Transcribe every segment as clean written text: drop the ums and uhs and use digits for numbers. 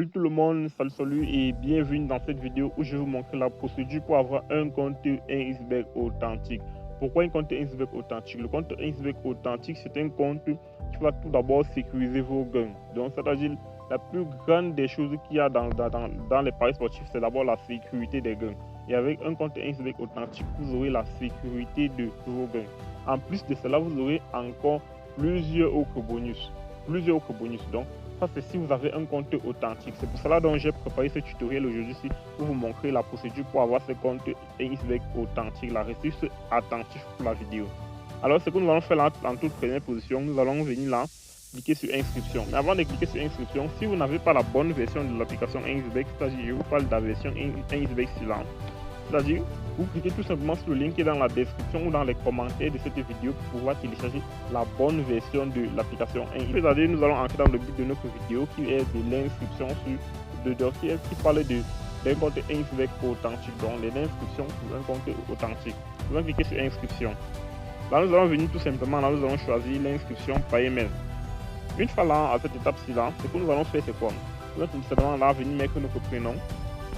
Salut tout le monde, salut et bienvenue dans cette vidéo où je vais vous montrer la procédure pour avoir un compte Ainsberg authentique. Pourquoi un compte Ainsberg authentique? Le compte Ainsberg authentique, c'est un compte qui va tout d'abord sécuriser vos gains. Donc, c'est-à-dire la plus grande des choses qu'il y a dans les paris sportifs, c'est d'abord la sécurité des gains. Et avec un compte Ainsberg authentique, vous aurez la sécurité de vos gains. En plus de cela, vous aurez encore plusieurs autres bonus. Donc, ça, c'est si vous avez un compte authentique. C'est pour cela que j'ai préparé ce tutoriel aujourd'hui pour vous montrer la procédure pour avoir ce compte Ainsberg authentique. Restez attentif pour la vidéo. Alors, ce que nous allons faire là, en toute première position, nous allons venir là, cliquer sur inscription. Mais avant de cliquer sur inscription, si vous n'avez pas la bonne version de l'application Ainsberg, c'est-à-dire je vous parle de la version Ainsberg Silent, c'est-à-dire vous cliquez tout simplement sur le lien qui est dans la description ou dans les commentaires de cette vidéo pour pouvoir télécharger la bonne version de l'application Ainsberg. C'est-à-dire nous allons entrer dans le but de notre vidéo qui est de l'inscription qui parle d'un compte Ainsberg authentique, donc l'inscription sur un compte authentique. Nous allons cliquer sur inscription. Là nous allons venir tout simplement, là nous allons choisir l'inscription par email. Une fois là à cette étape-ci là, ce que nous allons faire c'est quoi? Nous allons tout simplement là venir mettre notre prénom.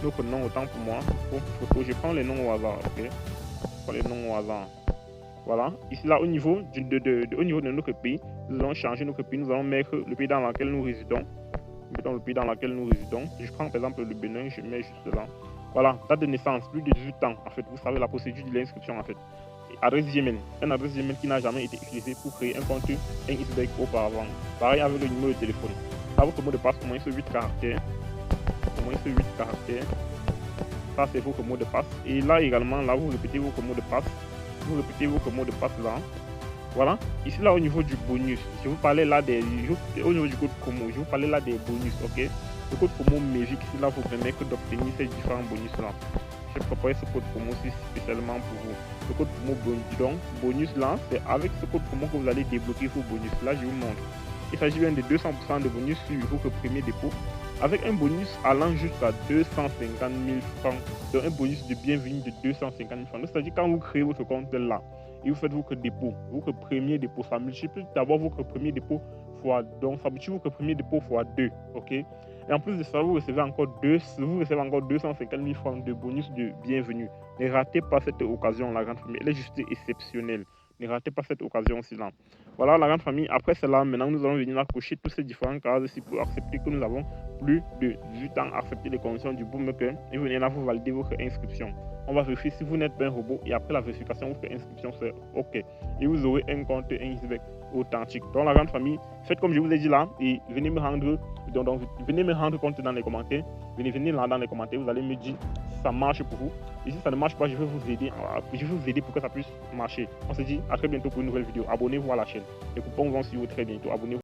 Notre nom autant pour moi, pour photo, je prends les noms au hasard, ok? Je prends les noms au hasard. Voilà, ici là au niveau de notre pays, nous allons changer notre pays, nous allons mettre le pays dans lequel nous résidons. Mettons le pays dans lequel nous résidons. Si je prends par exemple le Bénin, je mets juste là. Voilà, date de naissance, plus de 18 ans en fait, vous savez la procédure de l'inscription en fait. Et adresse Gmail, une adresse Gmail qui n'a jamais été utilisée pour créer un compte Ainsberg auparavant. Pareil avec le numéro de téléphone. Là, votre mot de passe, au moins sur 8 caractères. Ça c'est votre mot de passe. Et là également, là vous répétez votre mot de passe. Là. Voilà. Ici là au niveau du bonus, je vous parlais là au niveau du code promo, je vous parlais là des bonus, ok. Le code promo Magic ici là vous permet d'obtenir ces différents bonus là. J'ai préparé ce code promo spécialement pour vous. Le code promo bonus là, c'est avec ce code promo que vous allez débloquer vos bonus. Là je vous montre. Il s'agit bien de 200% de bonus sur votre premier dépôt, avec un bonus allant jusqu'à 250 000 francs. Donc un bonus de bienvenue de 250 000 francs. C'est-à-dire quand vous créez votre compte là et vous faites votre dépôt, votre premier dépôt, ça multiplie d'abord votre premier dépôt fois, donc ça multiplie votre premier dépôt fois 2, ok. Et en plus de ça, vous recevez encore 250 000 francs de bonus de bienvenue. Ne ratez pas cette occasion, la grande famille. Elle est juste exceptionnelle. Ne ratez pas cette occasion aussi là. Voilà la grande famille. Après cela, maintenant nous allons venir cocher tous ces différents cases ici pour accepter que nous avons plus de 18 ans, accepter les conditions du bookmaker et venez là vous valider votre inscription. On va vérifier si vous n'êtes pas un robot et après la vérification, votre inscription c'est OK. Et vous aurez un compte Ainsberg authentique. Donc la grande famille, faites comme je vous ai dit là et venez me rendre, venez me rendre compte dans les commentaires. Venez là dans les commentaires, vous allez me dire si ça marche pour vous. Et si ça ne marche pas, je vais vous aider pour que ça puisse marcher. On se dit à très bientôt pour une nouvelle vidéo. Abonnez-vous à la chaîne. Les coupons vont suivre très bientôt. Abonnez-vous.